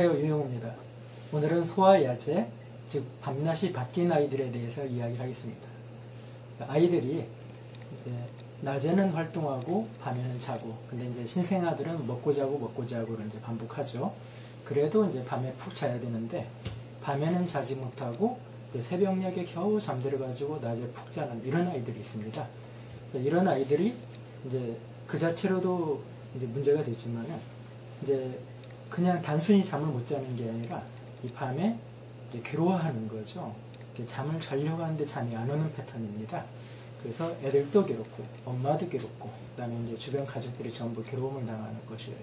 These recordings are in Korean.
안녕하세요, 유용호입니다. 오늘은 소아야제, 즉 밤낮이 바뀐 아이들에 대해서 이야기를 하겠습니다. 아이들이 이제 낮에는 활동하고 밤에는 자고, 근데 이제 신생아들은 먹고 자고를 이제 반복하죠. 그래도 이제 밤에 푹 자야 되는데 밤에는 자지 못하고 새벽녘에 겨우 잠들어가지고 낮에 푹 자는 이런 아이들이 있습니다. 이런 아이들이 이제 그 자체로도 이제 문제가 되지만은 이제 그냥 단순히 잠을 못 자는 게 아니라 이 밤에 이제 괴로워하는 거죠. 잠을 자려고 하는데 잠이 안 오는 패턴입니다. 그래서 애들도 괴롭고 엄마도 괴롭고 그다음에 이제 주변 가족들이 전부 괴로움을 당하는 것이에요.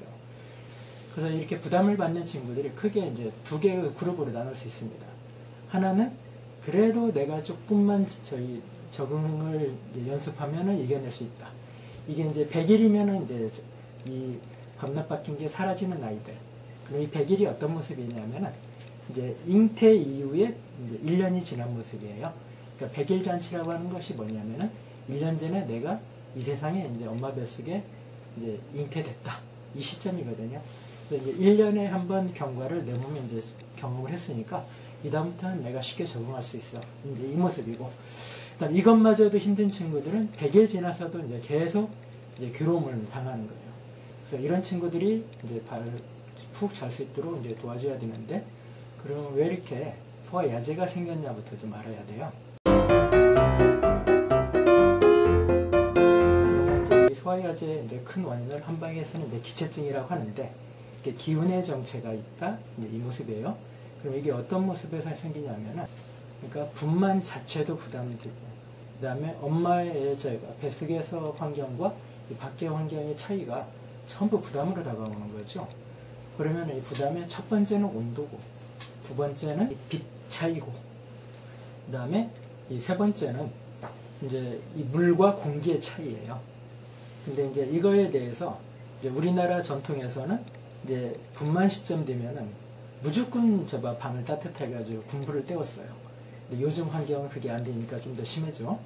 그래서 이렇게 부담을 받는 친구들이 크게 이제 두 개의 그룹으로 나눌 수 있습니다. 하나는 그래도 내가 조금만 적응을 이제 연습하면은 이겨낼 수 있다. 이게 이제 100일이면은 이제 이 밤낮 바뀐 게 사라지는 아이들. 그럼 이 100일이 어떤 모습이냐면은 이제 잉태 이후에 이제 1년이 지난 모습이에요. 그러니까 100일 잔치라고 하는 것이 뭐냐면은 1년 전에 내가 이 세상에 이제 엄마 뱃속에 이제 잉태됐다. 이 시점이거든요. 그래서 이제 1년에 한 번 경과를 내 몸에 이제 경험을 했으니까 이다음부터는 내가 쉽게 적응할 수 있어. 이제 이 모습이고. 그다음 이것마저도 힘든 친구들은 100일 지나서도 이제 계속 이제 괴로움을 당하는 거예요. 그래서 이런 친구들이 이제 푹 잘 수 있도록 이제 도와줘야 되는데, 그럼 왜 이렇게 소아야제가 생겼냐부터 좀 알아야 돼요. 그러면 이제 이 소아야제의 이제 큰 원인을 한방에서는 이제 기체증이라고 하는데, 이게 기운의 정체가 있다, 이제 이 모습이에요. 그럼 이게 어떤 모습에서 생기냐면은, 그러니까 분만 자체도 부담되고, 그 다음에 엄마의 뱃속에서 환경과 이 밖의 환경의 차이가 전부 부담으로 다가오는 거죠. 그러면 이 부담의 첫 번째는 온도고, 두 번째는 빛 차이고, 그 다음에 이 세 번째는 이제 이 물과 공기의 차이예요. 근데 이제 이거에 대해서 이제 우리나라 전통에서는 이제 분만 시점 되면은 무조건 방을 따뜻해가지고 군불을 때웠어요. 근데 요즘 환경은 그게 안 되니까 좀 더 심해져.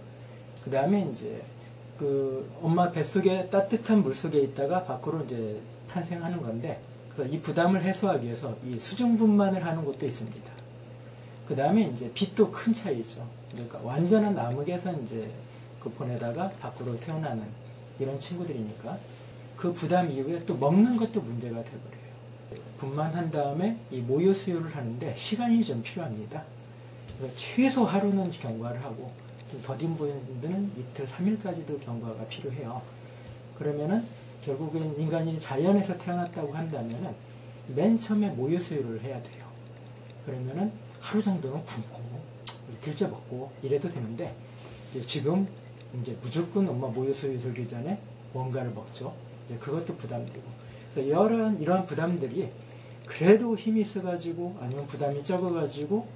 그 다음에 이제 그 엄마 뱃속에 따뜻한 물 속에 있다가 밖으로 이제 탄생하는 건데, 그래서 이 부담을 해소하기 위해서 이 수중분만을 하는 곳도 있습니다. 그 다음에 이제 빛도 큰 차이죠. 그러니까 완전한 암흑에서 이제 그 보내다가 밖으로 태어나는 이런 친구들이니까 그 부담 이후에 또 먹는 것도 문제가 돼버려요. 분만한 다음에 이 모유 수유를 하는데 시간이 좀 필요합니다. 그래서 최소 하루는 경과를 하고 좀 더딘 분들은 이틀, 3일까지도 경과가 필요해요. 그러면은 결국엔 인간이 자연에서 태어났다고 한다면은 맨 처음에 모유 수유를 해야 돼요. 그러면은 하루 정도는 굶고 이틀째 먹고 이래도 되는데, 지금 이제 무조건 엄마 모유 수유 들기 전에 뭔가를 먹죠. 이제 그것도 부담되고. 그래서 이러한 부담들이 그래도 힘이 있어가지고 아니면 부담이 적어가지고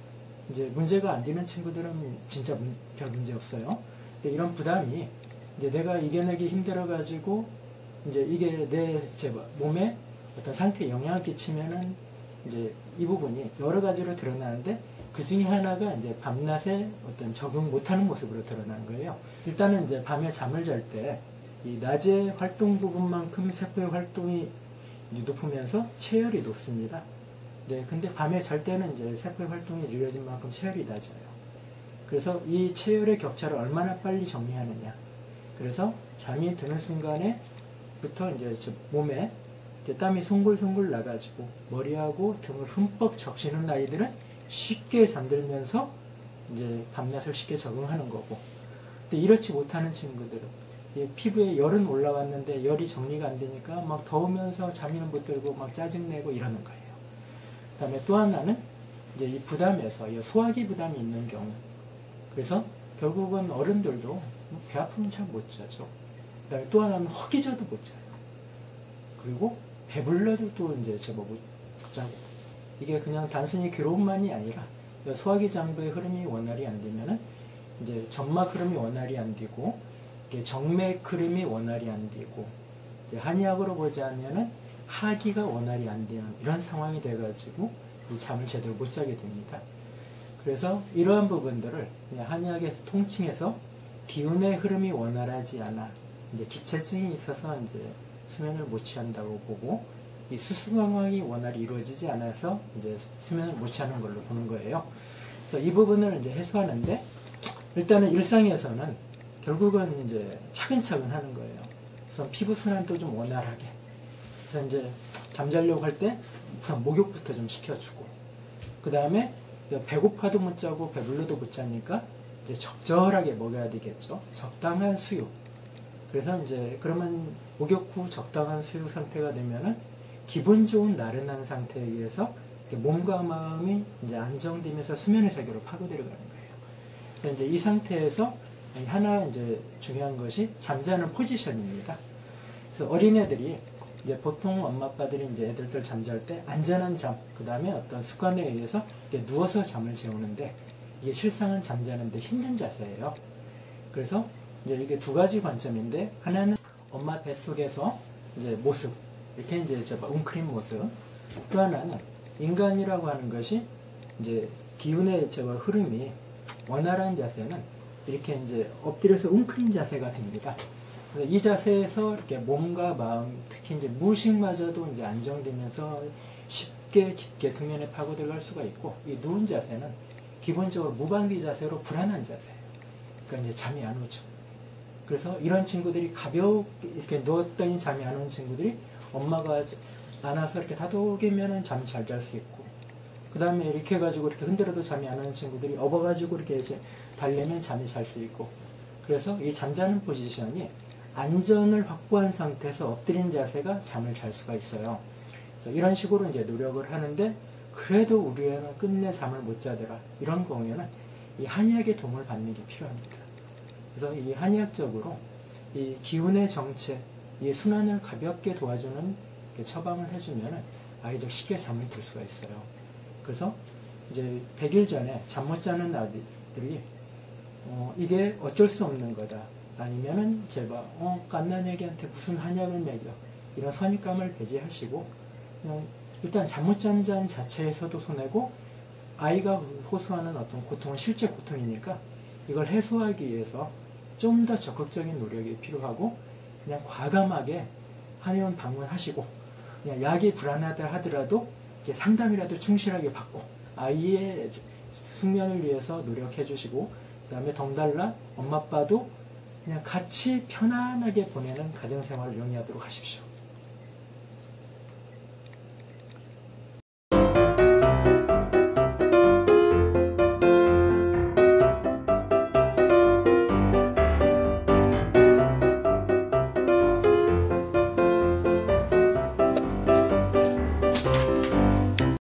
이제 문제가 안 되는 친구들은 진짜 별 문제 없어요. 근데 이런 부담이 이제 내가 이겨내기 힘들어가지고 이제 이게 내 몸에 어떤 상태에 영향을 끼치면은 이제 이 부분이 여러 가지로 드러나는데, 그 중에 하나가 이제 밤낮에 어떤 적응 못하는 모습으로 드러나는 거예요. 일단은 이제 밤에 잠을 잘 때 이 낮의 활동 부분만큼 세포의 활동이 높으면서 체열이 높습니다. 네, 근데 밤에 잘 때는 이제 세포의 활동이 느려진 만큼 체열이 낮아요. 그래서 이 체열의 격차를 얼마나 빨리 정리하느냐. 그래서 잠이 드는 순간에부터 이제 몸에 땀이 송골송골 나가지고 머리하고 등을 흠뻑 적시는 아이들은 쉽게 잠들면서 이제 밤낮을 쉽게 적응하는 거고, 근데 이렇지 못하는 친구들은 피부에 열은 올라왔는데 열이 정리가 안 되니까 막 더우면서 잠이는 못 들고 막 짜증내고 이러는 거예요. 그 다음에 또 하나는 이제 이 부담에서 이 소화기 부담이 있는 경우, 그래서 결국은 어른들도 배 아프면 잘 못 자죠. 그 다음에 또 하나는 허기져도 못 자요. 그리고 배불러도 또 이제 제법 못 자고. 이게 그냥 단순히 괴로움만이 아니라 소화기 장부의 흐름이 원활히 안 되면은 이제 점막 흐름이 원활히 안 되고, 정맥 흐름이 원활히 안 되고, 이제 한의학으로 보자면은 하기가 원활히 안 되는 이런 상황이 돼가지고 이 잠을 제대로 못 자게 됩니다. 그래서 이러한 부분들을 한의학에서 통칭해서 기운의 흐름이 원활하지 않아 이제 기체증이 있어서 이제 수면을 못 취한다고 보고, 이 수수강황이 원활히 이루어지지 않아서 이제 수면을 못 취하는 걸로 보는 거예요. 그래서 이 부분을 이제 해소하는데 일단은 일상에서는 결국은 이제 차근차근 하는 거예요. 우선 피부 순환도 좀 원활하게. 그래서 이제 잠자려고 할 때 우선 목욕부터 좀 시켜주고, 그 다음에 배고파도 못 자고 배불러도 못 자니까 이제 적절하게 먹여야 되겠죠. 적당한 수유. 그래서 이제 그러면 목욕 후 적당한 수유 상태가 되면은 기분 좋은 나른한 상태에 의해서 몸과 마음이 이제 안정되면서 수면의 세계로 파고들어가는 거예요. 그래서 이제 이 상태에서 하나 이제 중요한 것이 잠자는 포지션입니다. 그래서 어린애들이 이제 보통 엄마 아빠들이 이제 애들들 잠잘 때 안전한 잠, 그 다음에 어떤 습관에 의해서 누워서 잠을 재우는데 이게 실상은 잠자는데 힘든 자세예요. 그래서 이제 이게 두 가지 관점인데 하나는 엄마 뱃속에서 이제 모습, 이렇게 이제 웅크린 모습. 또 하나는 인간이라고 하는 것이 이제 기운의 흐름이 원활한 자세는 이렇게 이제 엎드려서 웅크린 자세가 됩니다. 그래서 이 자세에서 이렇게 몸과 마음, 특히 이제 무의식마저도 이제 안정되면서 쉽게 깊게 수면에 파고들어갈 수가 있고, 이 누운 자세는 기본적으로 무방비 자세로 불안한 자세예요. 그러니까 이제 잠이 안 오죠. 그래서 이런 친구들이 가볍게 이렇게 누웠더니 잠이 안 오는 친구들이 엄마가 안아서 이렇게 다독이면은 잠이 잘 잘 수 있고, 그 다음에 이렇게 해가지고 이렇게 흔들어도 잠이 안 오는 친구들이 업어가지고 이렇게 이제 달래면 잠이 잘 수 있고, 그래서 이 잠자는 포지션이 안전을 확보한 상태에서 엎드린 자세가 잠을 잘 수가 있어요. 그래서 이런 식으로 이제 노력을 하는데, 그래도 우리 애는 끝내 잠을 못 자더라. 이런 경우에는 이 한의학의 도움을 받는 게 필요합니다. 그래서 이 한의학적으로 이 기운의 정체, 이 순환을 가볍게 도와주는 처방을 해주면 아이들 쉽게 잠을 들 수가 있어요. 그래서 이제 100일 전에 잠 못 자는 아이들이 이게 어쩔 수 없는 거다. 아니면은 제발 갓난 애기한테 무슨 한약을 먹여, 이런 선입감을 배제하시고 그냥 일단 잠 못 자는 자는 자체에서도 손해고, 아이가 호소하는 어떤 고통은 실제 고통이니까 이걸 해소하기 위해서 좀 더 적극적인 노력이 필요하고, 그냥 과감하게 한의원 방문하시고 그냥 약이 불안하다 하더라도 상담이라도 충실하게 받고 아이의 숙면을 위해서 노력해 주시고, 그 다음에 덩달라 엄마 아빠도 그냥 같이 편안하게 보내는 가정생활을 영위하도록 하십시오.